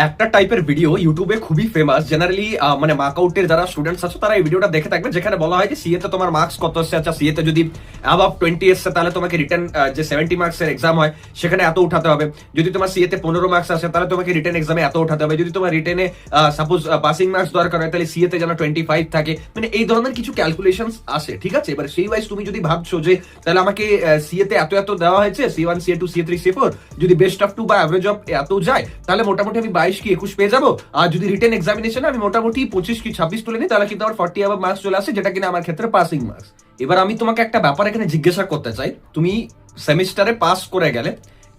একটা টাইপের ভিডিও ইউটিউবে খুবই ফেমাস, জেনারেলি মানে মার্কআউটের যারা স্টুডেন্টস আছে তারা এই ভিডিওটা দেখে থাকবে, যেখানে বলা হয় যে সিএ তে তোমার মার্কস কত এসছে। আচ্ছা, সিএ তে যদি অ্যাবাভ 20 এসছে তাহলে তোমাকে রিটেন যে 70 মার্কসের এক্সাম হয় সেখানে এত উঠাতে হবে। যদি তোমার সিএ তে 15 মার্কস আসে তাহলে তোমাকে রিটেন এক্সামে এত উঠাতে হবে। যদি তোমার রিটেনে সাপোজ পাসিং মার্কস দরকার হয় তাহলে সিএ তে যেন 25 থাকে। মানে এই ধরনের কিছু ক্যালকুলেশনস আসে, ঠিক আছে। এবার সেই ওয়াইজ তুমি যদি ভাবছো যে তাহলে আমাকে সিএ তে এত এত দেওয়া হয়েছে, C1 C2 C3 C4, যদি বেস্ট অফ 2 বা অ্যাভারেজ অফ এত যায় তাহলে মোটামুটি আমি 22 কি 21 পেয়ে যাবো। আর যদি রিটেন এক্সামিনেশনে আমি মোটামুটি 25 কি 26 তুলে নিই তাহলে কিন্তু আমার 40 অ্যাবাভ মার্কস চলে আসে, যেটা কিনা আমার ক্ষেত্রে পাসিং মার্কস। এবার আমি তোমাকে একটা ব্যাপার এখানে জিজ্ঞাসা করতে চাই, তুমি সেমিস্টারে পাস করে গেলে,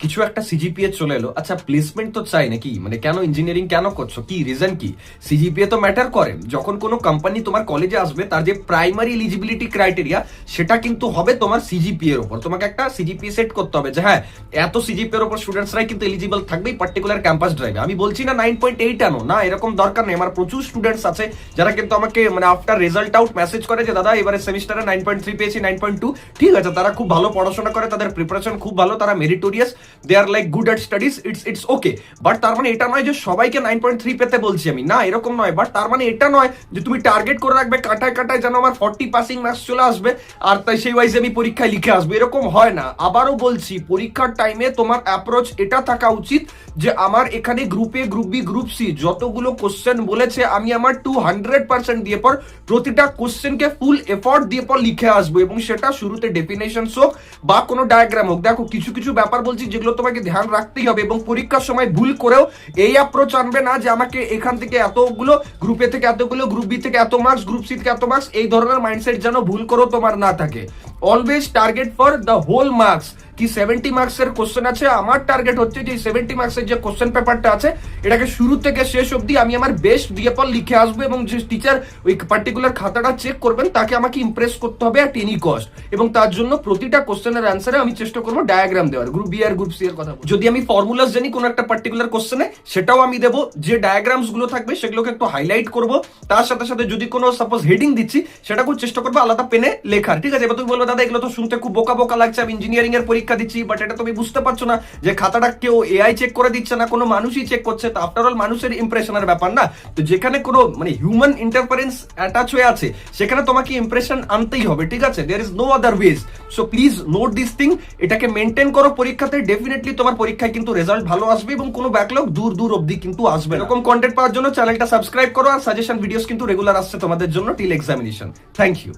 কিছু একটা সিজিপিএ চলে এলো, আচ্ছা প্লেসমেন্ট তো চাই নাকি, মানে কেন ইঞ্জিনিয়ারিং কেন করছো, কি রিজন কি? সিজিপিএ তো ম্যাটার করে। যখন কোনো কোম্পানি তোমার কলেজে আসবে তার যে প্রাইমারি এলিজিবিলিটি ক্রাইটেরিয়া সেটা কিন্তু হবে তোমার সিজিপিএ এর উপর। তোমাকে একটা সিজিপিএ সেট করতে হবে যে হ্যাঁ এত সিজিপিএ এর উপর স্টুডেন্টসরাই কিন্তু এলিজিবল থাকবে এই পার্টিকুলার ক্যাম্পাস ড্রাইভে। আমি বলছি না 9.8 আনো, না এরকম দরকার নেই। আমার প্রচুর স্টুডেন্টস আছে যারা কিন্তু আমাকে মানে আফটার রেজাল্ট আউট মেসেজ করে যে দাদা এবারে সেমিস্টারে 9.3 পেয়েছি, 9.2, ঠিক আছে। তারা খুব ভালো পড়াশোনা করে, তাদের প্রিপারেশন খুব ভালো, তারা meritorious, they are like good at studies, it's okay, but তার মানে এটা নয় যে সবাইকে 9.3 পেতে বলছি আমি, না এরকম নয়। বাট তার মানে এটা নয় যে তুমি টার্গেট করে রাখবে কাটায় কাটায় যেন আমার 40 পাসিং মার্কস চলে আসবে আর তাই সেই ওয়াইজে আমি পরীক্ষায় লিখে আসবো, এরকম হয় না। আবারও বলছি, পরীক্ষার টাইমে তোমার অ্যাপ্রোচ এটা থাকা উচিত যে আমার এখানে group a, group b, group c যতগুলো কোশ্চেন বলেছে আমি আমার 200% দিয়ে পর প্রতিটা কোশ্চেনকে ফুল এফর্ট দিয়ে পর লিখে আসবো, এবং সেটা শুরুতে ডেফিনেশন হোক বা কোনো ডায়াগ্রাম হোক। দেখো কিছু কিছু ব্যাপার বলছি যেগুলো তোমাকে ধ্যান রাখতেই হবে, এবং পরীক্ষার সময় ভুল করেও এই অ্যাপ্রোচ আনবে না যে আমাকে এখান থেকে এতগুলো, গ্রুপ এ থেকে এতগুলো, গ্রুপ বি থেকে এত মার্কস, গ্রুপ সি থেকে এত মার্কস, এই ধরনের মাইন্ডসেট যেন ভুল করেও তোমার না থাকে। Always target for the whole marks. কি 70 মার্কসের কোশ্চেন আছে, আমার টার্গেট হচ্ছে যে 70 মার্কসের যে কোশ্চেন পেপারটা আছে এটাকে শুরু থেকে শেষ অবধি আমি আমার বেস্ট দিয়ে পর লিখে আসবো, এবং যে টিচার ওই পার্টিকুলার খাতাটা চেক করবেন তাকে আমাকে ইমপ্রেস করতে হবে অ্যাট এনি কস্ট, এবং তার জন্য প্রতিটা কোশ্চেনের অ্যান্সারে আমি চেষ্টা করবো ডায়াগ্রাম দেওয়ার, গ্রুপ বি আর গ্রুপ সি এর কথা। যদি আমি ফর্মুলাস জানি কোনো একটা পার্টিকুলার কোশ্চেনে সেটাও আমি দেবো, যে ডায়াগ্রামস গুলো থাকবে সেগুলোকে একটু হাইলাইট করবো, তার সাথে সাথে যদি কোনো সাপোজ হেডিং দিচ্ছি সেটাকেও চেষ্টা করবো আলাদা পেনে লেখার, ঠিক আছে। এবার তুমি বলবো দাদা এগুলো তো শুনতে খুব বোকা বোকা লাগছে, আমি ইঞ্জিনিয়ারিং এর পরীক্ষা দিচ্ছি, বাট এটা তুমি বুঝতে পারছো না যে খাতাটা কেউ এআই চেক করে দিচ্ছে না, কোনো মানুষই চেক করছে। তো আফটার অল মানুষের ইমপ্রেশনের ব্যাপার না, তো যেখানে কোনো মানে হিউম্যান ইন্টারফারেন্স অ্যাটাচ হয়ে আছে সেখানে তোমাকে ইমপ্রেশন আনতেই হবে, ঠিক আছে। There is no other ways. So please note this thing, এটাকে মেনটেন করো পরীক্ষাতে, ডেফিনেটলি তোমার পরীক্ষায় কিন্তু রেজাল্ট ভালো আসবে এবং কোনো ব্যাকলগ দূর দূর অবধি কিন্তু আসবে। এরকম কন্টেন্ট পাওয়ার জন্য চ্যানেলটা সাবস্ক্রাইব করো, আর সাজেশন ভিডিওস কিন্তু রেগুলার আসছে তোমাদের জন্য টিল এক্সামিনেশন। Thank you.